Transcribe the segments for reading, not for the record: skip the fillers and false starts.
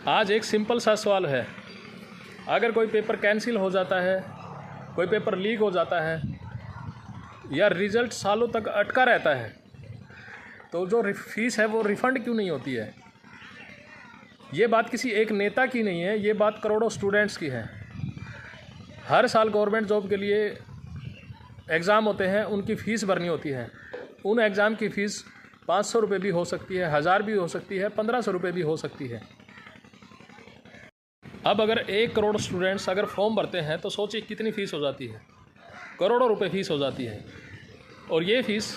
आज एक सिंपल सा सवाल है, अगर कोई पेपर कैंसिल हो जाता है, कोई पेपर लीक हो जाता है या रिज़ल्ट सालों तक अटका रहता है, तो जो फ़ीस है वो रिफ़ंड क्यों नहीं होती है। ये बात किसी एक नेता की नहीं है, ये बात करोड़ों स्टूडेंट्स की है। हर साल गवर्नमेंट जॉब के लिए एग्ज़ाम होते हैं, उनकी फ़ीस भरनी होती है। उन एग्ज़ाम की फ़ीस 500 रुपये भी हो सकती है, 1000 भी हो सकती है, 1500 रुपये भी हो सकती है। अब अगर 1 करोड़ स्टूडेंट्स अगर फॉर्म भरते हैं तो सोचिए कितनी फ़ीस हो जाती है, करोड़ों रुपए फ़ीस हो जाती है। और ये फ़ीस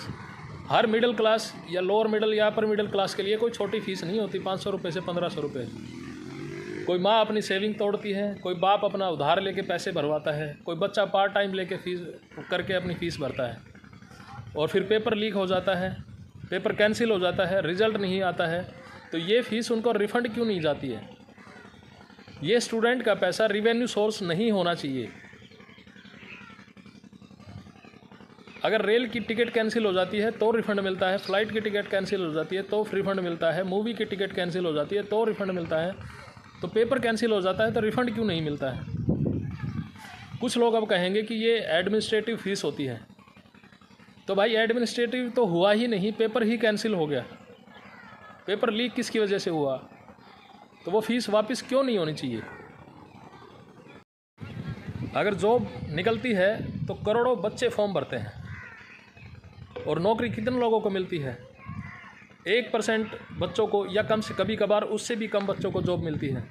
हर मिडिल क्लास या लोअर मिडिल या अपर मिडिल क्लास के लिए कोई छोटी फ़ीस नहीं होती। 500 रुपये से 1500 रुपये। कोई माँ अपनी सेविंग तोड़ती है, कोई बाप अपना उधार लेके पैसे भरवाता है, कोई बच्चा पार्ट टाइम लेके फ़ीस करके अपनी फ़ीस भरता है। और फिर पेपर लीक हो जाता है, पेपर कैंसिल हो जाता है, रिज़ल्ट नहीं आता है, तो ये फ़ीस उनको रिफ़ंड क्यों नहीं जाती है। ये स्टूडेंट का पैसा रिवेन्यू सोर्स नहीं होना चाहिए। अगर रेल की टिकट कैंसिल हो जाती है तो रिफ़ंड मिलता है, फ़्लाइट की टिकट कैंसिल हो जाती है तो रिफ़ंड मिलता है, मूवी की टिकट कैंसिल हो जाती है तो रिफ़ंड मिलता है, तो पेपर कैंसिल हो जाता है तो रिफ़ंड क्यों नहीं मिलता है। कुछ लोग अब कहेंगे कि ये एडमिनिस्ट्रेटिव फ़ीस होती है। तो भाई एडमिनिस्ट्रेटिव तो हुआ ही नहीं, पेपर ही कैंसिल हो गया। पेपर लीक किसकी वजह से हुआ, तो वो फ़ीस वापस क्यों नहीं होनी चाहिए। अगर जॉब निकलती है तो करोड़ों बच्चे फॉर्म भरते हैं और नौकरी कितने लोगों को मिलती है। 1% बच्चों को, या कम से कभी कभार उससे भी कम बच्चों को जॉब मिलती है।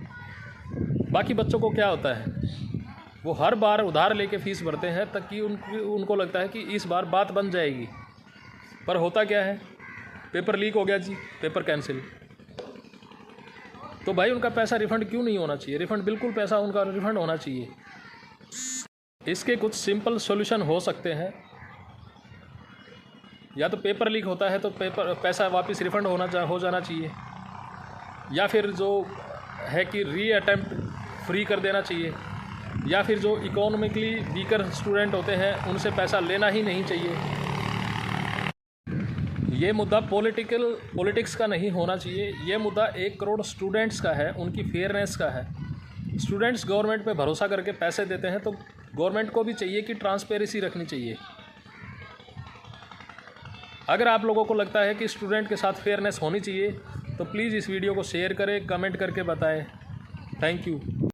बाकी बच्चों को क्या होता है, वो हर बार उधार लेके फ़ीस भरते हैं ताकि उनको लगता है कि इस बार बात बन जाएगी। पर होता क्या है, पेपर लीक हो गया जी, पेपर कैंसिल। तो भाई उनका पैसा रिफ़ंड क्यों नहीं होना चाहिए। रिफ़ंड बिल्कुल पैसा उनका रिफ़ंड होना चाहिए। इसके कुछ सिंपल सॉल्यूशन हो सकते हैं। या तो पेपर लीक होता है तो पैसा वापस रिफ़ंड हो जाना चाहिए, या फिर जो है कि री अटैम्प्ट फ्री कर देना चाहिए, या फिर जो इकोनॉमिकली वीकर स्टूडेंट होते हैं उनसे पैसा लेना ही नहीं चाहिए। ये मुद्दा पॉलिटिक्स का नहीं होना चाहिए। ये मुद्दा 1 करोड़ स्टूडेंट्स का है, उनकी फेयरनेस का है। स्टूडेंट्स गवर्नमेंट पे भरोसा करके पैसे देते हैं, तो गवर्नमेंट को भी चाहिए कि ट्रांसपेरेंसी रखनी चाहिए। अगर आप लोगों को लगता है कि स्टूडेंट के साथ फेयरनेस होनी चाहिए तो प्लीज़ इस वीडियो को शेयर करें, कमेंट करके बताएं। Thank you.